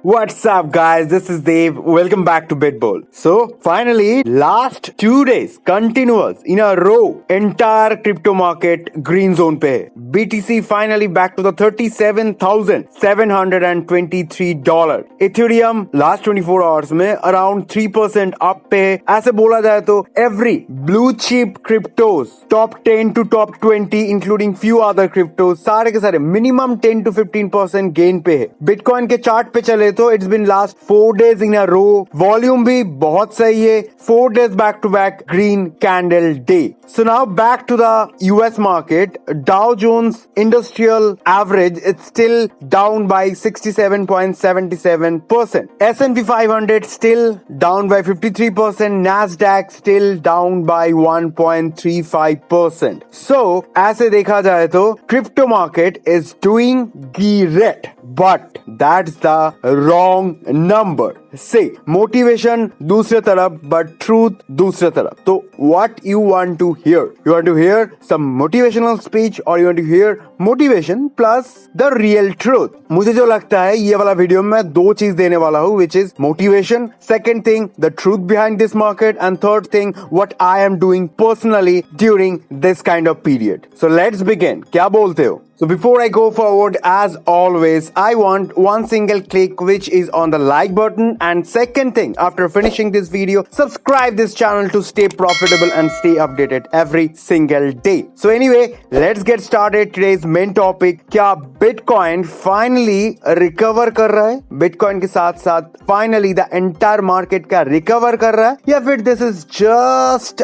What's up, guys? This is Dave. Welcome back to BitBowl. So, finally, last 2 days, continuous in a row, entire crypto market green zone पे है. BTC finally back to the $37,723. Ethereum last 24 hours में around 3% up पे है. ऐसे बोला जाए तो every blue chip cryptos, top 10 to top 20, including few other cryptos, सारे के सारे minimum 10 to 15% gain पे है. Bitcoin के चार्ट पे चले तो it's been last 4 days in a row. Volume भी बहुत सही है. 4 days back to back green candle day. So now back to the US market. Dow Jones industrial average it's still down by 67.77%. S&P 500 still down by 53%. Nasdaq still down by 1.35%. So ऐसे देखा जाए तो crypto market is doing great, but that's the wrong number. Say motivation दूसरे तरफ but truth दूसरे तरफ. तो what you want to hear? You want to hear some motivational speech or you want to hear motivation plus the real truth? मुझे जो लगता है ये वाला वीडियो में मैं दो चीज देने वाला हूँ, which is motivation, second thing the truth behind this market, and third thing what I am doing personally during this kind of period. So let's begin. क्या बोलते हो? So before I go forward, as always, I want one single click which is on the like button, and second thing, after finishing this video, subscribe this channel to stay profitable and stay updated every single day. So anyway, let's get started. Today's main topic, क्या Bitcoin finally recover कर रहा है? Bitcoin के साथ साथ finally the entire market का recover कर रहा है, या फिर this is just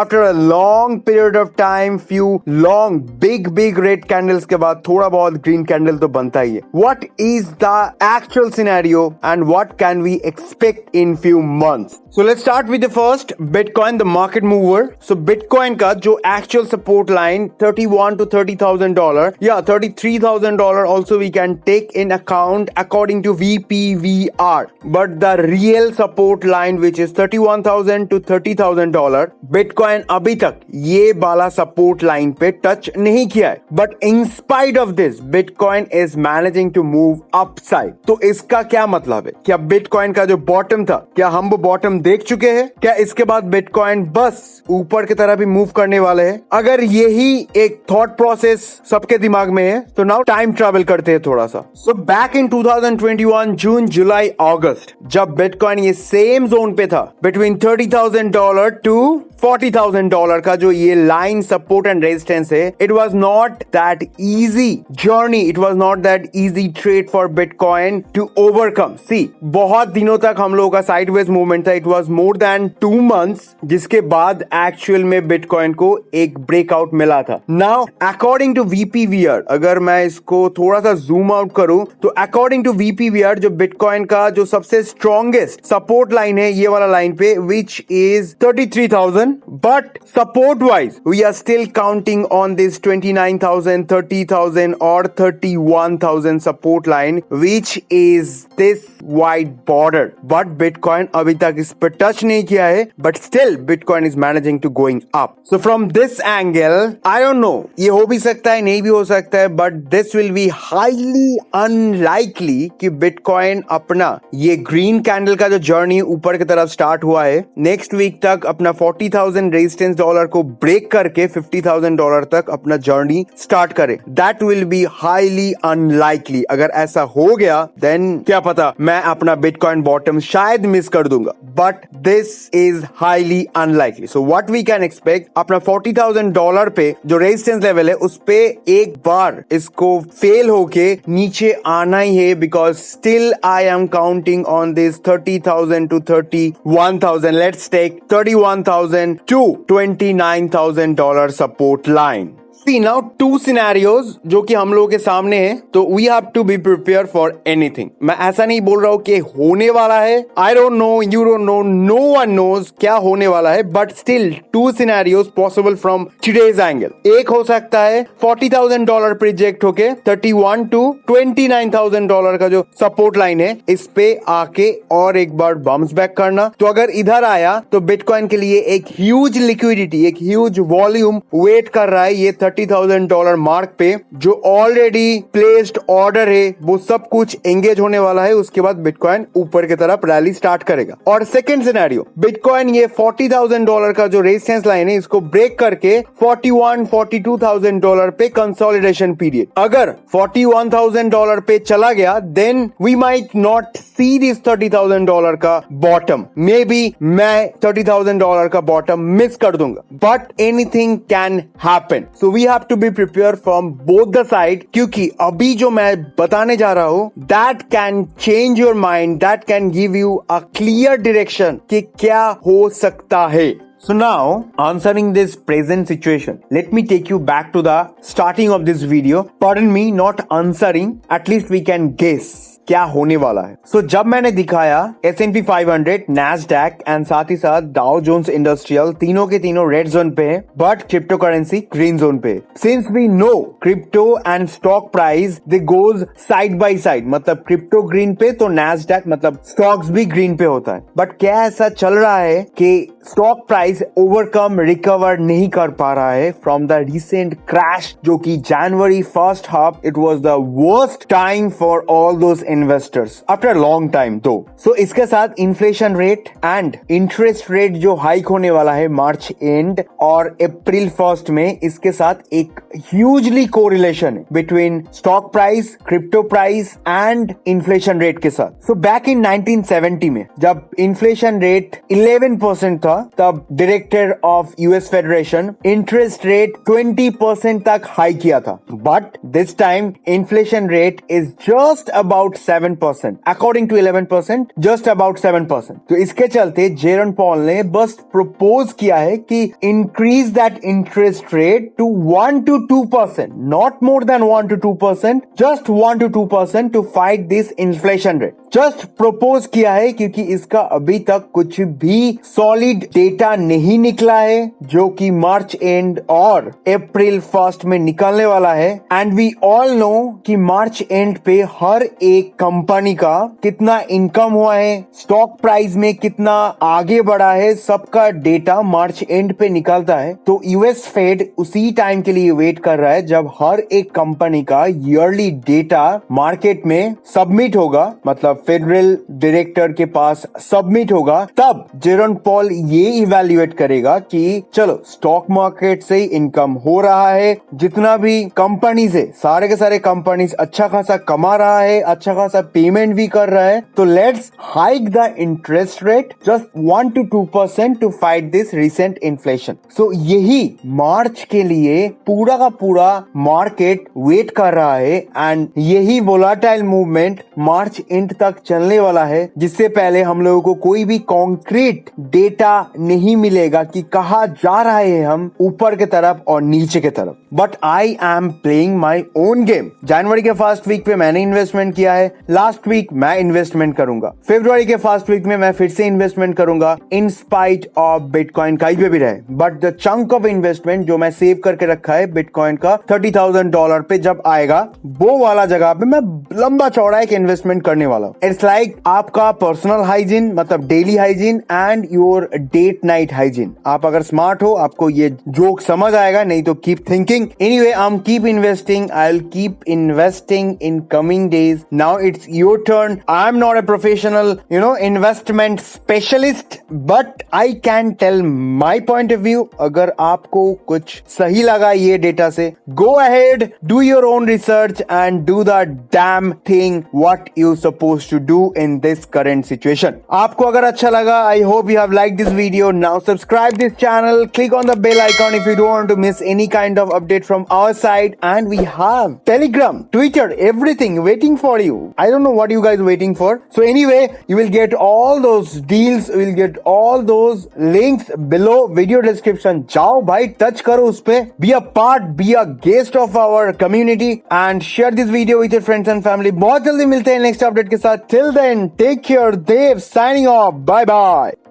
after a long period of time, few long big red candles के बाद थोड़ा बहुत ग्रीन कैंडल तो बनता ही है. What is the actual scenario and what can we expect in few months? So let's start with the first, Bitcoin, the market mover. So Bitcoin का जो actual support line $31,000 to $30,000, yeah, $33,000 also we can take in account according to VPVR. But the real support line which is $31,000 to $30,000, Bitcoin अभी तक ये वाला support line पे touch नहीं किया है. But in spite of this, Bitcoin is managing to move upside. तो इसका क्या मतलब है? क्या Bitcoin का जो bottom था, क्या हम वो bottom देख चुके हैं? क्या इसके बाद Bitcoin बस ऊपर की तरह भी मूव करने वाले हैं? अगर यही एक थॉट प्रोसेस सबके दिमाग में है तो नाउ टाइम ट्रैवल करते हैं थोड़ा सा. सो बैक इन 2021 जून जुलाई अगस्त, जब Bitcoin ये सेम जोन पे था बिटवीन $30,000 टू $40,000 का जो ये लाइन सपोर्ट एंड रेजिस्टेंस है, it was not that easy journey, it was not that easy trade for Bitcoin to overcome. See बहुत दिनों तक हम लोगों का साइडवेज मूवमेंट था. It was more than 2 months, जिसके बाद एक्चुअल में Bitcoin को एक ब्रेकआउट मिला था. नाउ अकॉर्डिंग टू VPVR, अगर मैं इसको थोड़ा सा जूम आउट करूं तो अकॉर्डिंग टू VPVR जो Bitcoin का जो सबसे स्ट्रॉन्गेस्ट सपोर्ट लाइन है ये वाला लाइन पे, which is 33,000. But support wise, we are still counting on this 29,000, 30,000 or 31,000 support line, which is this wide border. But Bitcoin अभी तक इस पर टच नहीं किया है, but still Bitcoin is managing to going up. So from this angle, I don't know, ये हो भी सकता है, नहीं भी हो सकता है, but this will be highly unlikely कि Bitcoin अपना ये ग्रीन कैंडल का जो जर्नी ऊपर की तरफ स्टार्ट हुआ है, नेक्स्ट वीक तक अपना 40,000 रेजिस्टेंस डॉलर को ब्रेक करके $50,000 तक अपना जर्नी स्टार्ट करे. That will be highly unlikely. अगर ऐसा हो गया देन क्या पता मैं अपना Bitcoin बॉटम शायद मिस कर दूंगा, but this is highly unlikely. So what we can expect, अपना $40,000 पे जो रेजिस्टेंस लेवल है उस पे एक बार इसको फेल होके नीचे आना ही है, because still I am counting on this 30,000 to 31,000. Let's take 31,000 to $29,000 support line. See now two scenarios जो कि हम लोगों के सामने हैं, तो we have to be prepared for anything. मैं ऐसा नहीं बोल रहा हूँ कि होने वाला है, I don't know, you don't know, no one knows क्या होने वाला है, but still two scenarios possible from today's angle. एक हो सकता है $40,000 प्रोजेक्ट होके 31 to $29,000 का जो सपोर्ट लाइन है इस पे आके और एक बार बाउंस बैक करना. तो अगर इधर आया तो Bitcoin के लिए एक ह्यूज लिक्विडिटी, एक ह्यूज वॉल्यूम वेट कर रहा है ये $30,000 मार्क पे जो ऑलरेडी प्लेस्ड ऑर्डर है वो सब कुछ एंगेज होने वाला है, उसके बाद बिटकॉइन ऊपर की तरफ रैली स्टार्ट करेगा। और सेकंड सिनेरियो, बिटकॉइन ये $40,000 का जो रेजिस्टेंस लाइन है इसको ब्रेक करके $41,000-42,000 पे कंसोलिडेशन पीरियड, अगर $41,000 पे चला गया then we might not see this $30,000 का बॉटम, मे बी मैं $30,000 का बॉटम मिस कर दूंगा, but anything can happen, so we have to be prepare from both the side, क्योंकि अभी जो मैं बताने जा रहा हूं that can change your mind, that can give you a clear direction कि क्या हो सकता है। So now, answering this present situation, let me take you back to the starting of this video. Pardon me, not answering, at least we can guess क्या होने वाला है। So जब मैंने दिखाया S&P 500, NASDAQ एंड साथ ही साथ डाउ जोन्स इंडस्ट्रियल तीनों के तीनों रेड जोन पे है, but crypto currency green zone पे। Since we know crypto and stock price they goes side by side, मतलब क्रिप्टो ग्रीन पे तो NASDAQ मतलब स्टॉक्स भी ग्रीन पे होता है, बट क्या ऐसा चल रहा है कि स्टॉक प्राइस ओवरकम रिकवर नहीं कर पा रहा है फ्रॉम द रिसेंट क्रैश, जो कि जनवरी first half it was the worst time for all those investors after long time. तो सो इसके साथ inflation rate and interest rate जो हाइक होने वाला है मार्च एंड और अप्रैल फर्स्ट में, इसके साथ एक ह्यूजली कोरिलेशन है between stock price, crypto price and inflation rate के साथ। सो बैक इन 1970 में जब इन्फ्लेशन रेट 11% था, तब director of US federation interest rate 20% तक हाई किया था, but this time inflation rate is just about 7%, according to 11%, just about 7%। तो इसके चलते जेरन पॉल ने बस प्रपोज किया है कि increase that interest rate to 1 to 2%, not more than 1 to 2%, जस्ट 1 to 2% to fight this inflation rate. Just propose किया है क्योंकि इसका अभी तक कुछ भी सॉलिड डेटा नहीं निकला है जो कि मार्च एंड और अप्रैल फर्स्ट में निकलने वाला है। एंड वी ऑल नो कि मार्च एंड पे हर एक कंपनी का कितना इनकम हुआ है, स्टॉक प्राइस में कितना आगे बढ़ा है, सबका डेटा मार्च एंड पे निकलता है। तो यूएस फेड उसी टाइम के लिए वेट कर रहा है जब हर एक कंपनी का ईयरली डेटा मार्केट में सबमिट होगा, मतलब फेडरल डायरेक्टर के पास सबमिट होगा, तब जेरोन पॉल ये इवैल्यूएट करेगा कि चलो स्टॉक मार्केट से इनकम हो रहा है, जितना भी कंपनीज है सारे के सारे कंपनीज अच्छा खासा कमा रहा है, अच्छा खासा पेमेंट भी कर रहा है, तो let's hike the interest rate just 1 to 2% to fight this recent inflation. So यही मार्च के लिए पूरा का पूरा मार्केट वेट कर रहा है एंड यही वोलाटाइल मूवमेंट मार्च एंड तक चलने वाला है, जिससे पहले हम लोगों को कोई भी कॉन्क्रीट डेटा नहीं मिलेगा कि कहाँ जा रहे हैं हम, ऊपर के तरफ और नीचे के तरफ। But I am playing my own game. जनवरी के फर्स्ट वीक पे मैंने इन्वेस्टमेंट किया है, लास्ट वीक मैं इन्वेस्टमेंट करूंगा, फरवरी के फर्स्ट वीक में मैं फिर से इन्वेस्टमेंट करूंगा इन स्पाइट ऑफ बिटकॉइन कहीं पे भी रहे। But the chunk of investment जो मैं सेव करके रखा है बिटकॉइन का $30,000 पे जब आएगा, वो वाला जगह पे मैं लंबा चौड़ा एक इन्वेस्टमेंट करने वाला हूँ। इट्स लाइक आपका पर्सनल हाइजीन, मतलब daily hygiene and your date night hygiene. आप अगर स्मार्ट हो आपको ये जोक समझ आएगा, नहीं तो keep thinking. Anyway, I am keep investing, I will keep investing in coming days. Now it's your turn. I am not a professional investment specialist, but I can tell my point of view. अगर आपको कुछ सही लगा ये data से, go ahead, do your own research and do the damn thing what you suppose to do in this current situation. आपको अगर अच्छा लगा, I hope you have liked this video. Now subscribe this channel, click on the bell icon if you don't want to miss any kind of update from our side. And we have Telegram, Twitter, everything waiting for you. I don't know what you guys waiting for. So anyway, you will get all those deals, you will get all those links below video description. जाओ भाई, touch करो उस पे, be a part, be a guest of our community and share this video with your friends and family. बहुत जल्दी मिलते हैं next update के साथ. Till then, take care. Dave signing off. Bye bye.